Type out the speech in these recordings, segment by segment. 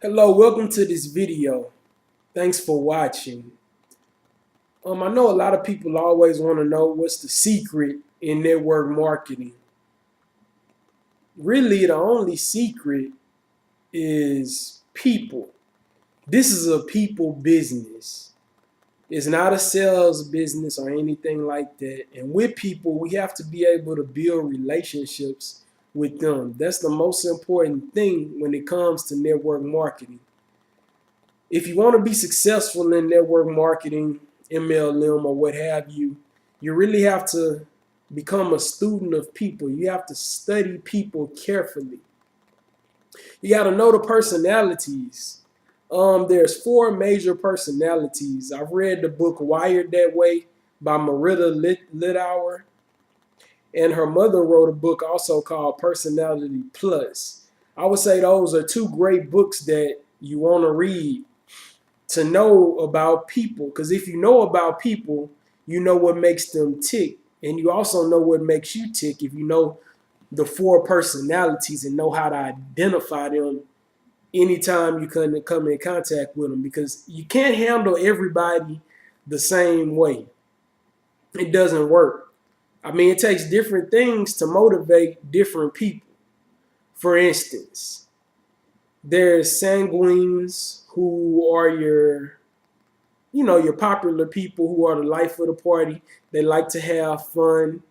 Hello, welcome to this video. Thanks for watching. I know a lot of people always want to know what's the secret in network marketing. Really, the only secret is people. This is a people business. It's not a sales business or anything like that. And with people, we have to be able to build relationships with them. That's the most important thing when it comes to network marketing. If you want to be successful in network marketing, MLM, or what have you, you really have to become a student of people. You have to study people carefully. You got to know the personalities. There's four major personalities. I've read the book Wired That Way by Marita Litauer, and her mother wrote a book also called Personality Plus. I would say those are two great books that you want to read to know about people. Because if you know about people, you know what makes them tick. And you also know what makes you tick if you know the four personalities and know how to identify them anytime you come in contact with them. Because you can't handle everybody the same way. It doesn't work. I mean, it takes different things to motivate different people. For instance, there's sanguines who are your popular people who are the life of the party. They like to have fun.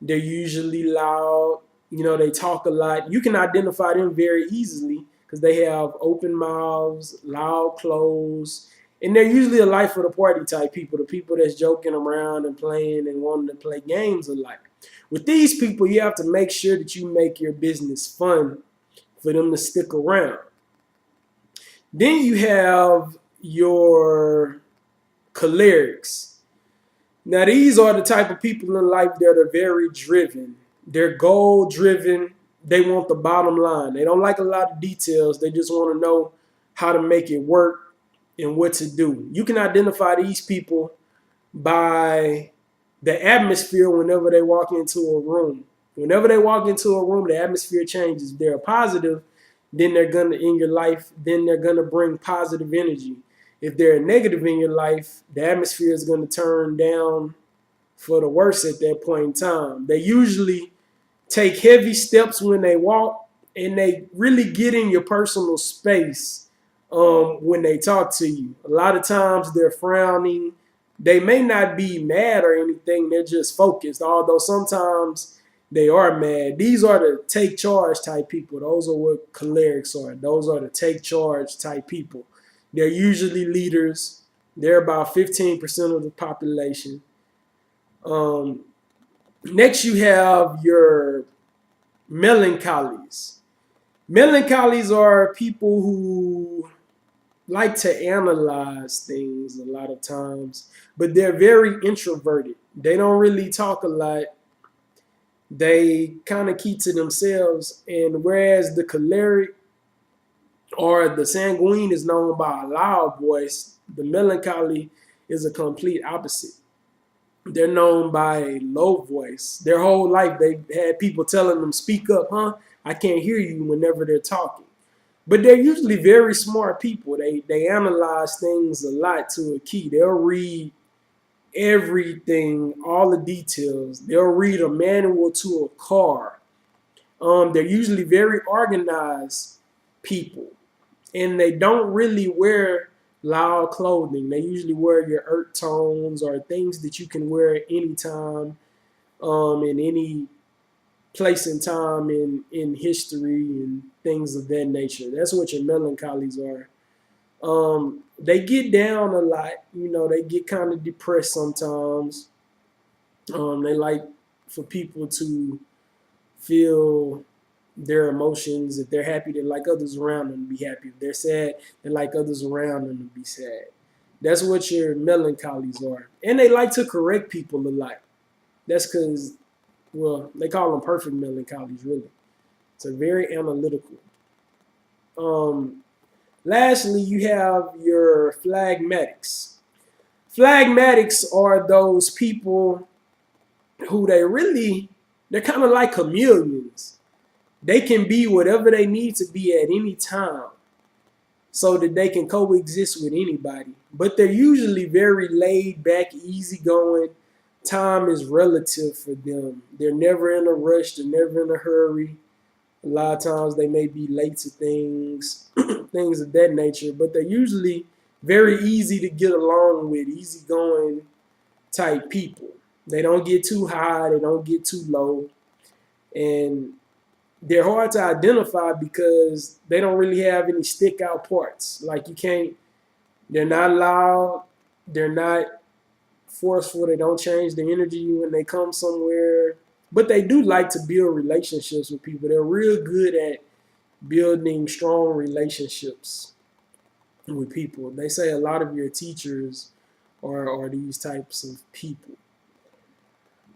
They're usually loud. They talk a lot. You can identify them very easily because they have open mouths, loud clothes, and they're usually a life of the party type people, the people that's joking around and playing and wanting to play games a lot. With these people, you have to make sure that you make your business fun for them to stick around. Then you have your cholerics. Now, these are the type of people in life that are very driven. They're goal driven. They want the bottom line. They don't like a lot of details. They just want to know how to make it work and what to do. You can identify these people by the atmosphere whenever they walk into a room. Whenever they walk into a room, the atmosphere changes. If they're positive, then they're gonna in your life, then they're gonna bring positive energy. If they're negative in your life, the atmosphere is gonna turn down for the worse at that point in time. They usually take heavy steps when they walk, and they really get in your personal space when they talk to you. A lot of times they're frowning. They may not be mad or anything. They're just focused, although sometimes they are mad. These are the take charge type people. Those are what cholerics are. Those are the take charge type people. They're usually leaders. They're about 15% of the population. Um, Next, you have your melancholies. Melancholies are people who like to analyze things a lot of times, but they're very introverted. They don't really talk a lot. They kind of keep to themselves. And whereas the choleric or the sanguine is known by a loud voice, the melancholy is a complete opposite. They're known by a low voice. Their whole life, they had people telling them, "Speak up, huh? I can't hear you," whenever they're talking. But they're usually very smart people. They analyze things a lot to a key. They'll read everything, all the details. They'll read a manual to a car. They're usually very organized people, and they don't really wear loud clothing. They usually wear your earth tones or things that you can wear at any time, in any place and time in history and things of that nature. That's what your melancholies are. They get down a lot. They get kind of depressed sometimes. They like for people to feel their emotions. If they're happy, they like others around them to be happy. If they're sad, they like others around them to be sad. That's what your melancholies are. And they like to correct people a lot. That's because, well, they call them perfect melancholies, really. So very analytical. Um, Lastly, you have your phlegmatics. Phlegmatics are those people who they're kind of like chameleons. They can be whatever they need to be at any time. so that they can coexist with anybody. But they're usually very laid back, easygoing. Time is relative for them. They're never in a rush. They're never in a hurry. A lot of times they may be late to things, things of that nature, but they're usually very easy to get along with, easygoing type people. They don't get too high, they don't get too low, and they're hard to identify because they don't really have any stick out parts. Like you can't, they're not loud, they're not forceful, they don't change the energy when they come somewhere. But they do like to build relationships with people. They're real good at building strong relationships with people. They say a lot of your teachers are these types of people.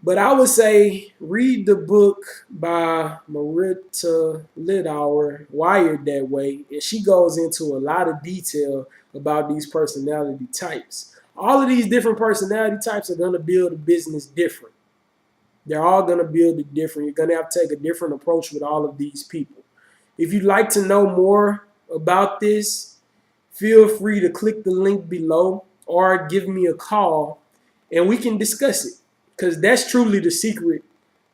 But I would say read the book by Marita Littauer, Wired That Way, and she goes into a lot of detail about these personality types. All of these different personality types are going to build a business different. They're all going to build it different. You're going to have to take a different approach with all of these people. If you'd like to know more about this, feel free to click the link below or give me a call and we can discuss it. Because that's truly the secret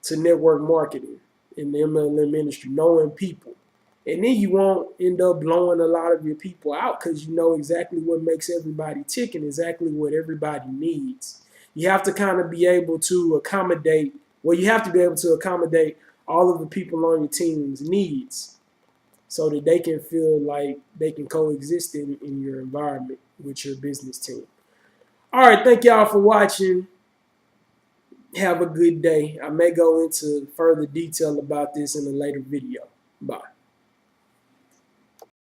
to network marketing in the MLM industry, knowing people. And then you won't end up blowing a lot of your people out because you know exactly what makes everybody tick and exactly what everybody needs. You have to kind of be able to accommodate, well, you have to be able to accommodate all of the people on your team's needs so that they can feel like they can coexist in your environment with your business team. All right, thank y'all for watching. Have a good day. I may go into further detail about this in a later video. Bye.